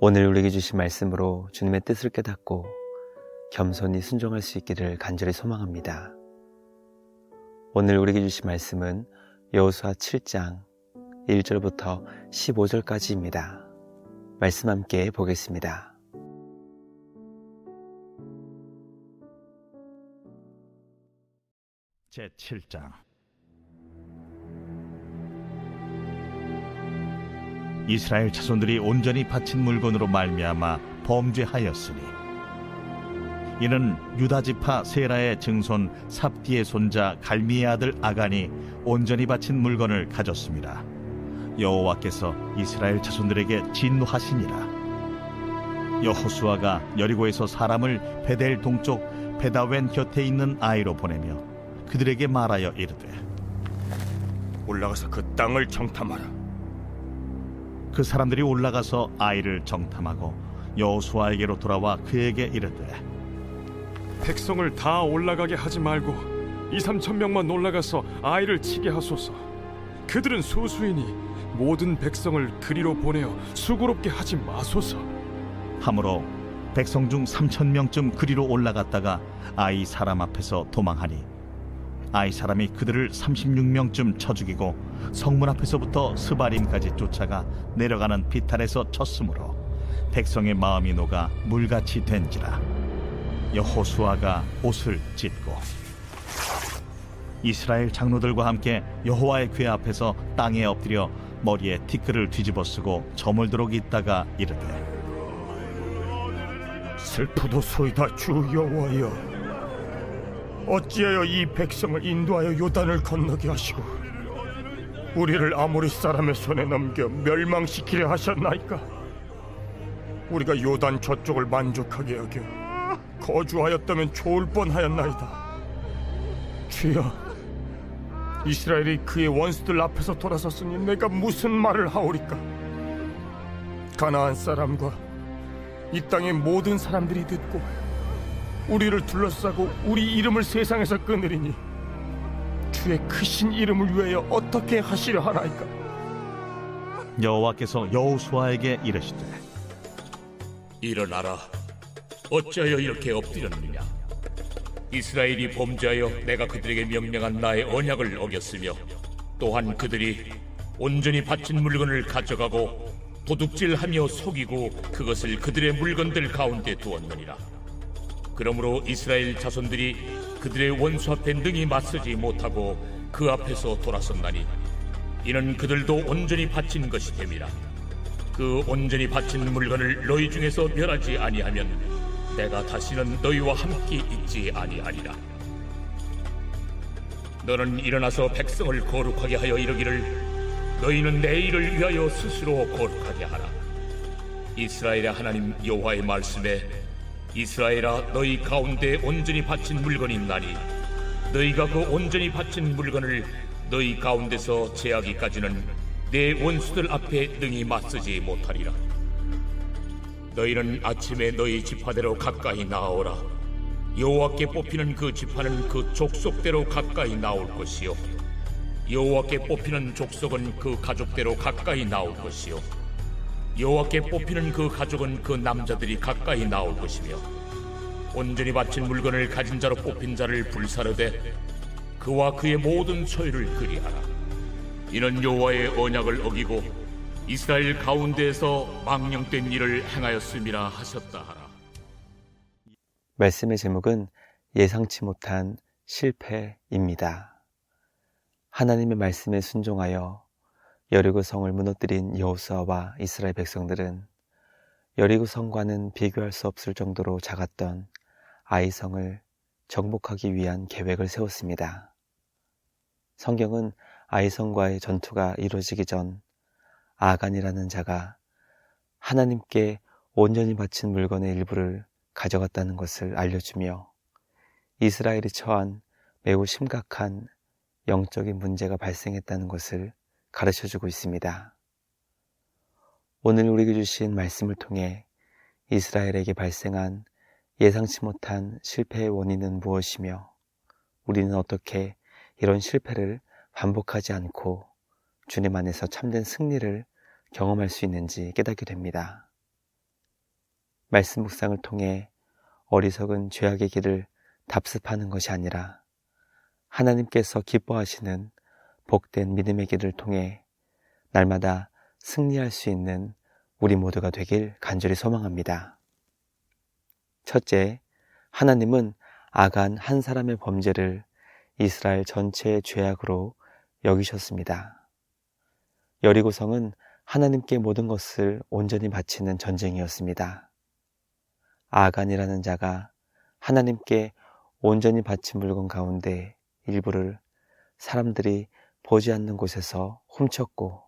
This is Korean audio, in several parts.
오늘 우리에게 주신 말씀으로 주님의 뜻을 깨닫고 겸손히 순종할 수 있기를 간절히 소망합니다. 오늘 우리에게 주신 말씀은 여호수아 7장 1절부터 15절까지입니다. 말씀 함께 보겠습니다. 제7장. 이스라엘 자손들이 온전히 바친 물건으로 말미암아 범죄하였으니 이는 유다지파 세라의 증손 삽디의 손자 갈미의 아들 아간이 온전히 바친 물건을 가졌습니다. 여호와께서 이스라엘 자손들에게 진노하시니라. 여호수아가 여리고에서 사람을 베델 동쪽 베다웬 곁에 있는 아이로 보내며 그들에게 말하여 이르되, 올라가서 그 땅을 정탐하라. 그 사람들이 올라가서 아이를 정탐하고 여호수아에게로 돌아와 그에게 이르되, 백성을 다 올라가게 하지 말고 2-3천 명만 올라가서 아이를 치게 하소서. 그들은 소수이니 모든 백성을 그리로 보내어 수고롭게 하지 마소서. 하므로 백성 중 3,000명쯤 그리로 올라갔다가 아이 사람 앞에서 도망하니 아이 사람이 그들을 36명쯤 쳐 죽이고 성문 앞에서부터 스바림까지 쫓아가 내려가는 비탈에서 쳤으므로 백성의 마음이 녹아 물같이 된지라. 여호수아가 옷을 찢고 이스라엘 장로들과 함께 여호와의 궤 앞에서 땅에 엎드려 머리에 티끌을 뒤집어 쓰고 저물도록 있다가 이르되, 슬프도소이다 주 여호와여, 어찌하여 이 백성을 인도하여 요단을 건너게 하시고 우리를 아모리 사람의 손에 넘겨 멸망시키려 하셨나이까? 우리가 요단 저쪽을 만족하게 여겨 거주하였다면 좋을 뻔하였나이다. 주여, 이스라엘이 그의 원수들 앞에서 돌아섰으니 내가 무슨 말을 하오리까? 가나안 사람과 이 땅의 모든 사람들이 듣고 우리를 둘러싸고 우리 이름을 세상에서 끊으리니 주의 크신 이름을 위하여 어떻게 하시려 하나이까? 여호와께서 여호수아에게 이르시되, 일어나라. 어찌하여 이렇게 엎드렸느냐? 이스라엘이 범죄하여 내가 그들에게 명령한 나의 언약을 어겼으며 또한 그들이 온전히 바친 물건을 가져가고 도둑질하며 속이고 그것을 그들의 물건들 가운데 두었느니라. 그러므로 이스라엘 자손들이 그들의 원수 앞에 능히 맞서지 못하고 그 앞에서 돌아섰나니 이는 그들도 온전히 바친 것이 됨이라. 그 온전히 바친 물건을 너희 중에서 멸하지 아니하면 내가 다시는 너희와 함께 있지 아니하리라. 너는 일어나서 백성을 거룩하게 하여 이르기를, 너희는 내 일을 위하여 스스로 거룩하게 하라. 이스라엘의 하나님 여호와의 말씀에, 이스라엘아, 너희 가운데 온전히 바친 물건이 있나니 너희가 그 온전히 바친 물건을 너희 가운데서 제하기까지는 내 원수들 앞에 능히 맞서지 못하리라. 너희는 아침에 너희 지파대로 가까이 나아오라. 여호와께 뽑히는 그 지파는 그 족속대로 가까이 나올 것이요, 여호와께 뽑히는 족속은 그 가족대로 가까이 나올 것이요, 여호와께 뽑히는 그 가족은 그 남자들이 가까이 나올 것이며, 온전히 바친 물건을 가진 자로 뽑힌 자를 불사르되 그와 그의 모든 소유를 그리하라. 이는 여호와의 언약을 어기고 이스라엘 가운데에서 망령된 일을 행하였음이라 하셨다 하라. 말씀의 제목은 예상치 못한 실패입니다. 하나님의 말씀에 순종하여 여리고 성을 무너뜨린 여호수아와 이스라엘 백성들은 여리고 성과는 비교할 수 없을 정도로 작았던 아이 성을 정복하기 위한 계획을 세웠습니다. 성경은 아이 성과의 전투가 이루어지기 전 아간이라는 자가 하나님께 온전히 바친 물건의 일부를 가져갔다는 것을 알려주며 이스라엘이 처한 매우 심각한 영적인 문제가 발생했다는 것을 가르쳐주고 있습니다. 오늘 우리에게 주신 말씀을 통해 이스라엘에게 발생한 예상치 못한 실패의 원인은 무엇이며 우리는 어떻게 이런 실패를 반복하지 않고 주님 안에서 참된 승리를 경험할 수 있는지 깨닫게 됩니다. 말씀 묵상을 통해 어리석은 죄악의 길을 답습하는 것이 아니라 하나님께서 기뻐하시는 복된 믿음의 길을 통해 날마다 승리할 수 있는 우리 모두가 되길 간절히 소망합니다. 첫째, 하나님은 아간 한 사람의 범죄를 이스라엘 전체의 죄악으로 여기셨습니다. 여리고성은 하나님께 모든 것을 온전히 바치는 전쟁이었습니다. 아간이라는 자가 하나님께 온전히 바친 물건 가운데 일부를 사람들이 보지 않는 곳에서 훔쳤고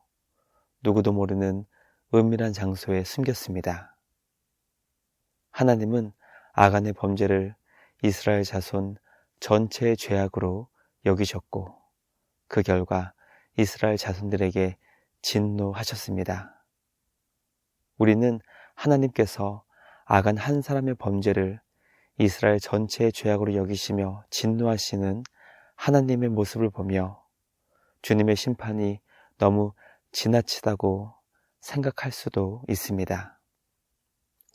누구도 모르는 은밀한 장소에 숨겼습니다. 하나님은 아간의 범죄를 이스라엘 자손 전체의 죄악으로 여기셨고 그 결과 이스라엘 자손들에게 진노하셨습니다. 우리는 하나님께서 아간 한 사람의 범죄를 이스라엘 전체의 죄악으로 여기시며 진노하시는 하나님의 모습을 보며 주님의 심판이 너무 지나치다고 생각할 수도 있습니다.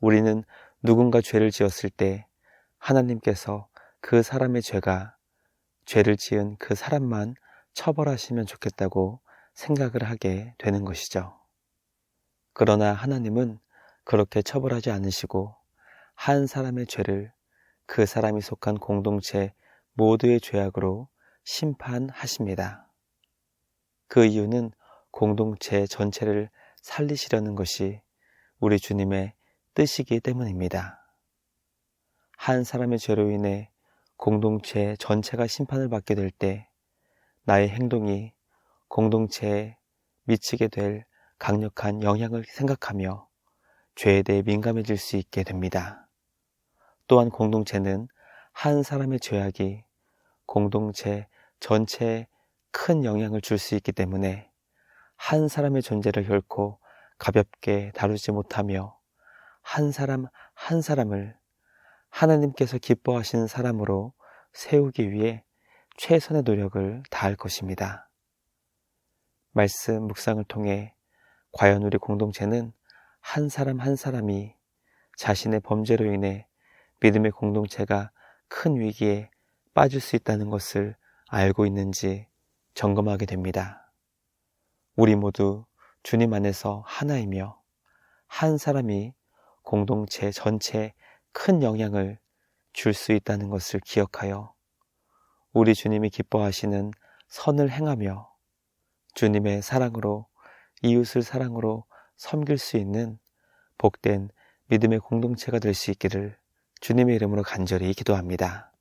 우리는 누군가 죄를 지었을 때 하나님께서 그 사람의 죄를 지은 그 사람만 처벌하시면 좋겠다고 생각을 하게 되는 것이죠. 그러나 하나님은 그렇게 처벌하지 않으시고 한 사람의 죄를 그 사람이 속한 공동체 모두의 죄악으로 심판하십니다. 그 이유는 공동체 전체를 살리시려는 것이 우리 주님의 뜻이기 때문입니다. 한 사람의 죄로 인해 공동체 전체가 심판을 받게 될 때 나의 행동이 공동체에 미치게 될 강력한 영향을 생각하며 죄에 대해 민감해질 수 있게 됩니다. 또한 공동체는 한 사람의 죄악이 공동체 전체에 큰 영향을 줄 수 있기 때문에 한 사람의 존재를 결코 가볍게 다루지 못하며 한 사람 한 사람을 하나님께서 기뻐하시는 사람으로 세우기 위해 최선의 노력을 다할 것입니다. 말씀 묵상을 통해 과연 우리 공동체는 한 사람 한 사람이 자신의 범죄로 인해 믿음의 공동체가 큰 위기에 빠질 수 있다는 것을 알고 있는지 점검하게 됩니다. 우리 모두 주님 안에서 하나이며 한 사람이 공동체 전체에 큰 영향을 줄 수 있다는 것을 기억하여 우리 주님이 기뻐하시는 선을 행하며 주님의 사랑으로 이웃을 사랑으로 섬길 수 있는 복된 믿음의 공동체가 될 수 있기를 주님의 이름으로 간절히 기도합니다.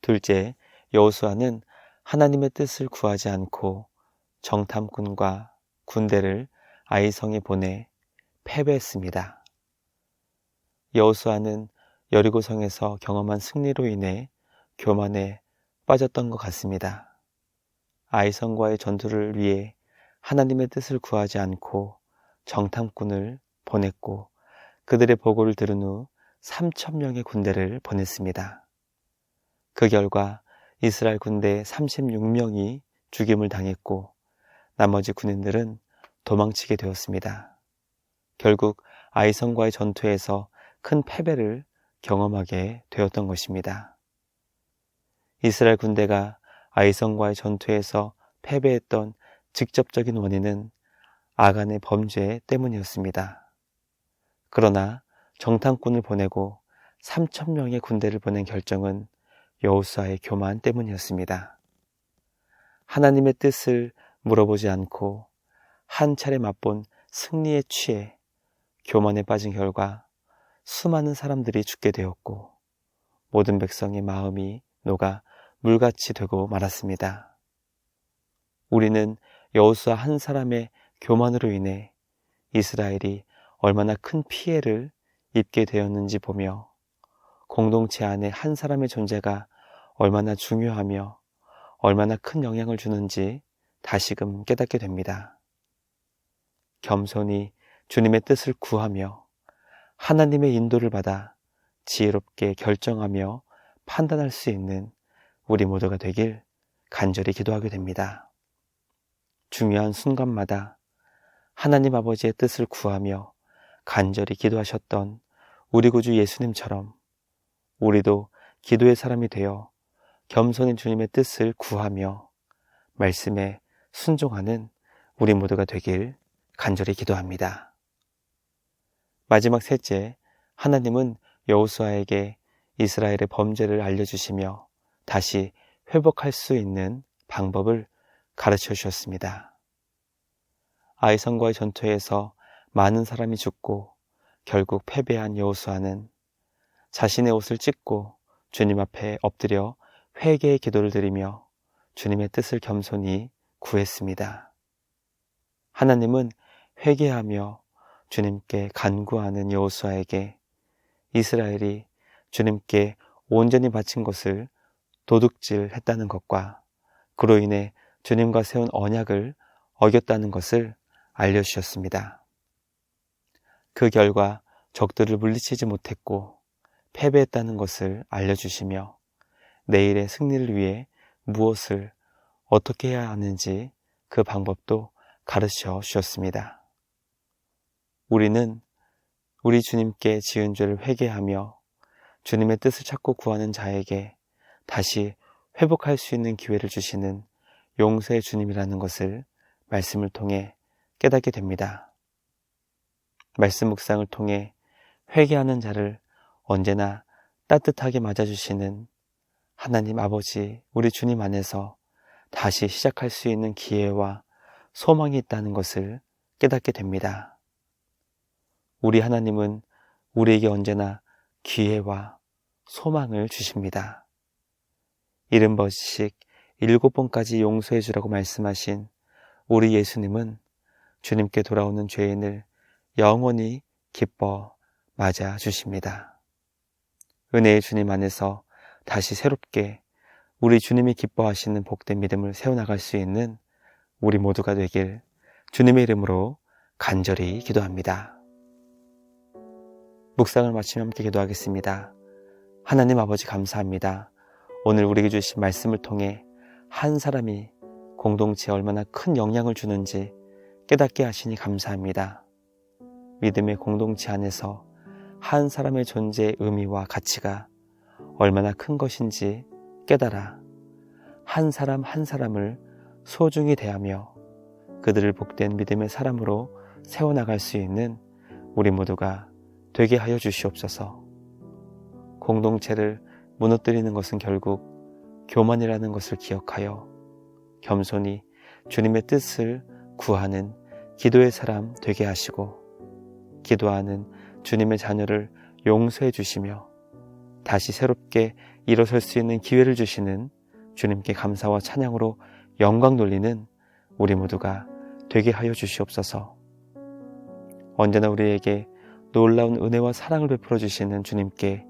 둘째, 여호수아는 하나님의 뜻을 구하지 않고 정탐꾼과 군대를 아이성에 보내 패배했습니다. 여호수아는 여리고성에서 경험한 승리로 인해 교만에 빠졌던 것 같습니다. 아이성과의 전투를 위해 하나님의 뜻을 구하지 않고 정탐꾼을 보냈고 그들의 보고를 들은 후 3,000명의 군대를 보냈습니다. 그 결과 이스라엘 군대 36명이 죽임을 당했고 나머지 군인들은 도망치게 되었습니다. 결국 아이성과의 전투에서 큰 패배를 경험하게 되었던 것입니다. 이스라엘 군대가 아이성과의 전투에서 패배했던 직접적인 원인은 아간의 범죄 때문이었습니다. 그러나 정탐꾼을 보내고 3,000명의 군대를 보낸 결정은 여호수아의 교만 때문이었습니다. 하나님의 뜻을 물어보지 않고 한 차례 맛본 승리에 취해 교만에 빠진 결과 수많은 사람들이 죽게 되었고 모든 백성의 마음이 녹아 물같이 되고 말았습니다. 우리는 여호수아 한 사람의 교만으로 인해 이스라엘이 얼마나 큰 피해를 입게 되었는지 보며 공동체 안에 한 사람의 존재가 얼마나 중요하며 얼마나 큰 영향을 주는지 다시금 깨닫게 됩니다. 겸손히 주님의 뜻을 구하며 하나님의 인도를 받아 지혜롭게 결정하며 판단할 수 있는 우리 모두가 되길 간절히 기도하게 됩니다. 중요한 순간마다 하나님 아버지의 뜻을 구하며 간절히 기도하셨던 우리 구주 예수님처럼 우리도 기도의 사람이 되어 겸손히 주님의 뜻을 구하며 말씀에 순종하는 우리 모두가 되길 간절히 기도합니다. 마지막 셋째, 하나님은 여호수아에게 이스라엘의 범죄를 알려주시며 다시 회복할 수 있는 방법을 가르쳐 주셨습니다. 아이성과의 전투에서 많은 사람이 죽고 결국 패배한 여호수아는 자신의 옷을 찢고 주님 앞에 엎드려 회개의 기도를 드리며 주님의 뜻을 겸손히 구했습니다. 하나님은 회개하며 주님께 간구하는 여호수아에게 이스라엘이 주님께 온전히 바친 것을 도둑질했다는 것과 그로 인해 주님과 세운 언약을 어겼다는 것을 알려주셨습니다. 그 결과 적들을 물리치지 못했고 패배했다는 것을 알려주시며 내일의 승리를 위해 무엇을 어떻게 해야 하는지 그 방법도 가르쳐 주셨습니다. 우리는 우리 주님께 지은 죄를 회개하며 주님의 뜻을 찾고 구하는 자에게 다시 회복할 수 있는 기회를 주시는 용서의 주님이라는 것을 말씀을 통해 깨닫게 됩니다. 말씀 묵상을 통해 회개하는 자를 언제나 따뜻하게 맞아주시는 하나님 아버지, 우리 주님 안에서 다시 시작할 수 있는 기회와 소망이 있다는 것을 깨닫게 됩니다. 우리 하나님은 우리에게 언제나 기회와 소망을 주십니다. 70번씩 7번까지 용서해 주라고 말씀하신 우리 예수님은 주님께 돌아오는 죄인을 영원히 기뻐 맞아 주십니다. 은혜의 주님 안에서 다시 새롭게 우리 주님이 기뻐하시는 복된 믿음을 세워나갈 수 있는 우리 모두가 되길 주님의 이름으로 간절히 기도합니다. 묵상을 마치며 함께 기도하겠습니다. 하나님 아버지 감사합니다. 오늘 우리에게 주신 말씀을 통해 한 사람이 공동체에 얼마나 큰 영향을 주는지 깨닫게 하시니 감사합니다. 믿음의 공동체 안에서 한 사람의 존재의 의미와 가치가 얼마나 큰 것인지 깨달아 한 사람 한 사람을 소중히 대하며 그들을 복된 믿음의 사람으로 세워나갈 수 있는 우리 모두가 되게 하여 주시옵소서. 공동체를 무너뜨리는 것은 결국 교만이라는 것을 기억하여 겸손히 주님의 뜻을 구하는 기도의 사람 되게 하시고 기도하는 주님의 자녀를 용서해 주시며 다시 새롭게 일어설 수 있는 기회를 주시는 주님께 감사와 찬양으로 영광 돌리는 우리 모두가 되게 하여 주시옵소서. 언제나 우리에게 놀라운 은혜와 사랑을 베풀어 주시는 주님께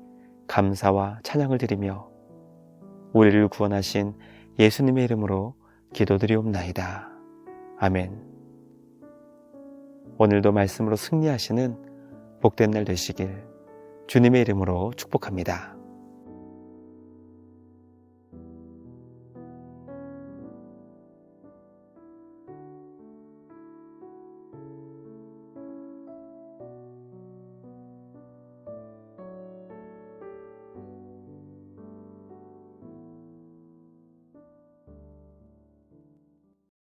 감사와 찬양을 드리며 우리를 구원하신 예수님의 이름으로 기도드리옵나이다. 아멘. 오늘도 말씀으로 승리하시는 복된 날 되시길 주님의 이름으로 축복합니다.